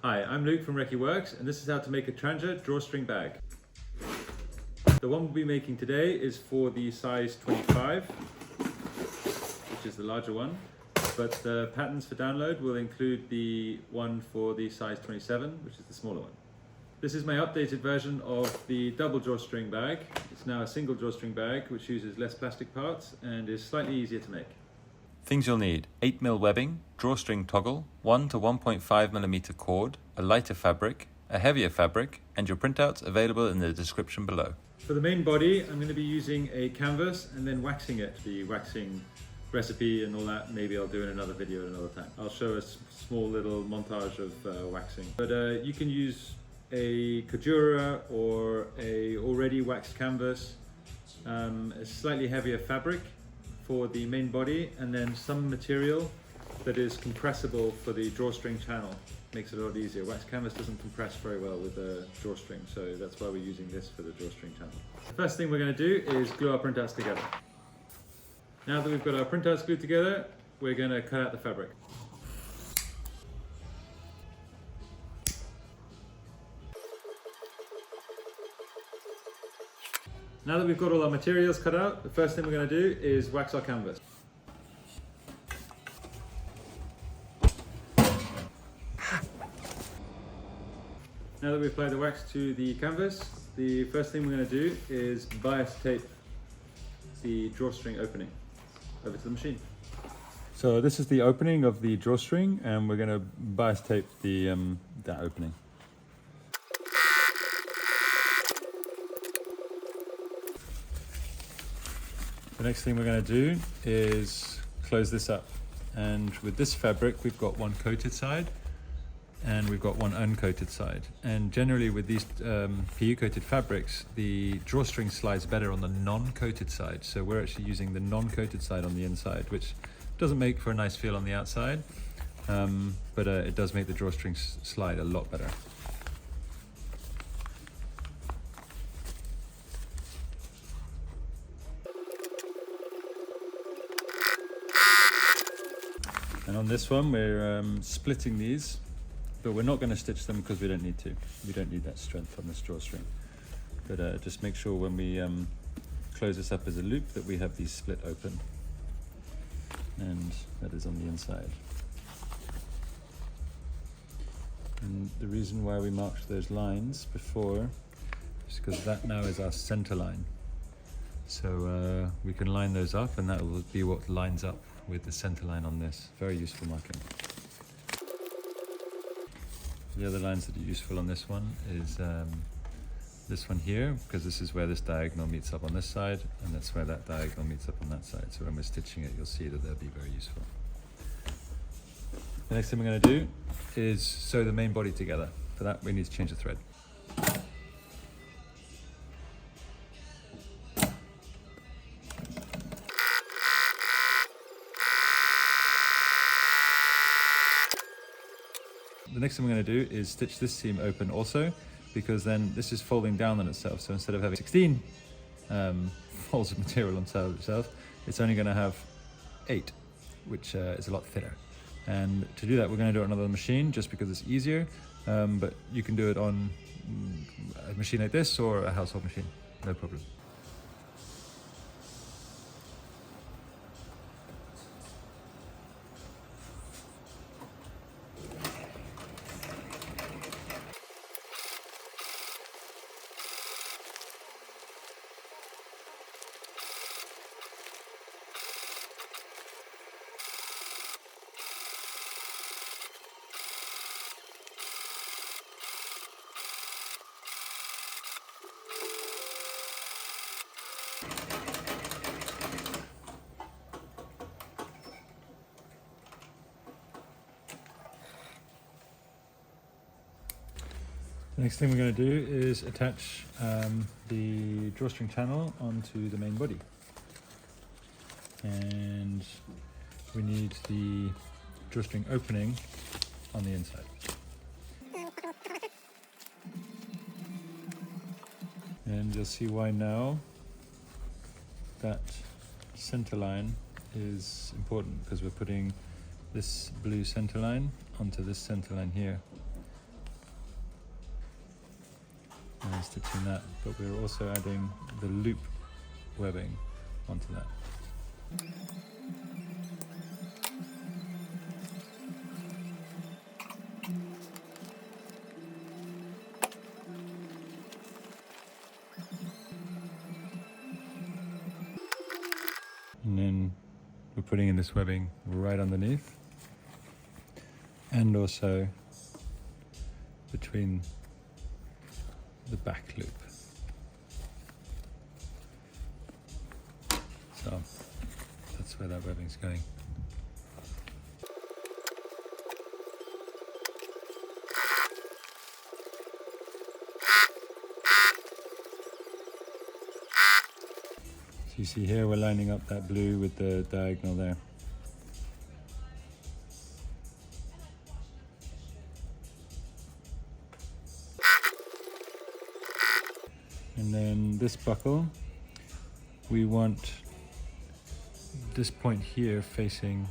Hi, I'm Luke from Recce Works, and this is how to make a Trangia drawstring bag. The one we'll be making today is for the size 25, which is the larger one, but the patterns for download will include the one for the size 27, which is the smaller one. This is my updated version of the double drawstring bag. It's now a single drawstring bag, which uses less plastic parts and is slightly easier to make. Things you'll need: 8mm webbing, drawstring toggle, 1 to 1.5mm cord, a lighter fabric, a heavier fabric, and your printouts available in the description below. For the main body, I'm going to be using a canvas and then waxing it. The waxing recipe and all that, maybe I'll do in another video another time. I'll show a small little montage of waxing. But you can use a Cordura or a already waxed canvas, a slightly heavier fabric for the main body, and then some material that is compressible for the drawstring channel. Makes it a lot easier. Wax canvas doesn't compress very well with a drawstring, so that's why we're using this for the drawstring channel. The first thing we're going to do is glue our printouts together. Now that we've got our printouts glued together, we're going to cut out the fabric. Now that we've got all our materials cut out, the first thing we're going to do is wax our canvas. Now that we've applied the wax to the canvas, the first thing we're going to do is bias tape the drawstring opening over to the machine. So this is the opening of the drawstring, and we're going to bias tape that opening. The next thing we're going to do is close this up, and with this fabric we've got one coated side and we've got one uncoated side, and generally with these PU coated fabrics the drawstring slides better on the non-coated side, so we're actually using the non-coated side on the inside, which doesn't make for a nice feel on the outside, but it does make the drawstring slide a lot better. And on this one we're splitting these, but we're not going to stitch them because we don't need to. We don't need that strength on this drawstring. But just make sure when we close this up as a loop that we have these split open. And that is on the inside. And the reason why we marked those lines before is because that now is our center line. So we can line those up, and that will be what lines up with the center line on this. Very useful marking. The other lines that are useful on this one is this one here, because this is where this diagonal meets up on this side, and that's where that diagonal meets up on that side. So when we're stitching it, you'll see that they'll be very useful. The next thing we're going to do is sew the main body together. For that, we need to change the thread. The next thing we're going to do is stitch this seam open also, because then this is folding down on itself. So instead of having 16 folds of material on itself, it's only going to have 8, which is a lot thinner. And to do that, we're going to do it on another machine just because it's easier. But you can do it on a machine like this or a household machine, no problem. The next thing we're going to do is attach the drawstring channel onto the main body, and we need the drawstring opening on the inside. And you'll see why now that center line is important, because we're putting this blue center line onto this center line here. and stitching that, but we're also adding the loop webbing onto that. And then we're putting in this webbing right underneath, and also between the back loop. So that's where that webbing's going. So you see here we're lining up that blue with the diagonal there. And then this buckle, we want this point here facing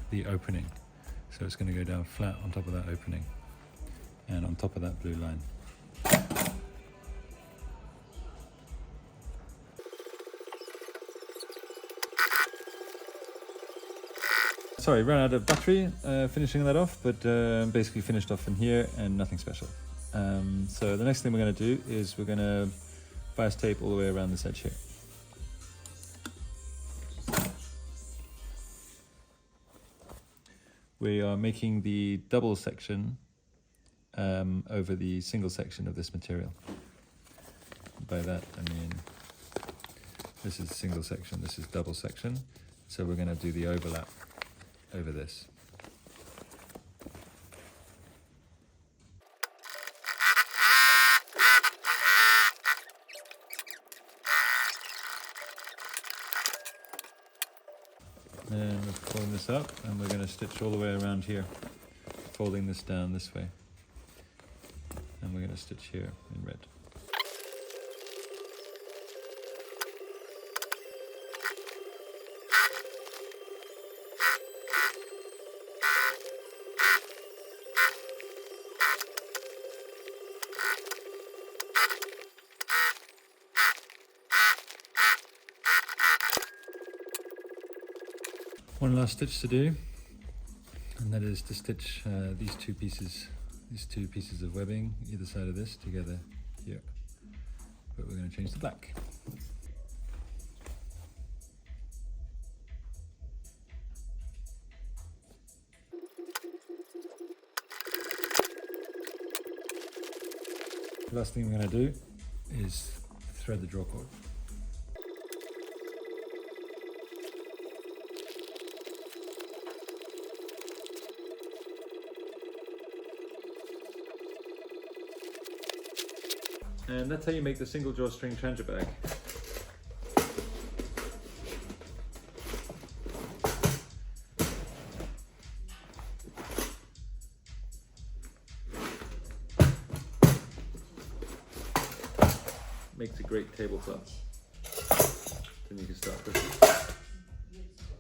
the opening. So it's going to go down flat on top of that opening and on top of that blue line. Sorry, ran out of battery finishing that off, but basically finished off in here and nothing special. So the next thing we're going to do is we're going to bias tape all the way around this edge here. We are making the double section over the single section of this material. By that I mean this is single section, this is double section, so we're going to do the overlap over this. And we're pulling this up and we're going to stitch all the way around here, folding this down this way. And we're going to stitch here in red. One last stitch to do, and that is to stitch these two pieces of webbing either side of this together here. But we're going to change the black. The last thing we're going to do is thread the draw cord. And that's how you make the single drawstring Trangia bag. Makes a great tablecloth. Then you can start cooking.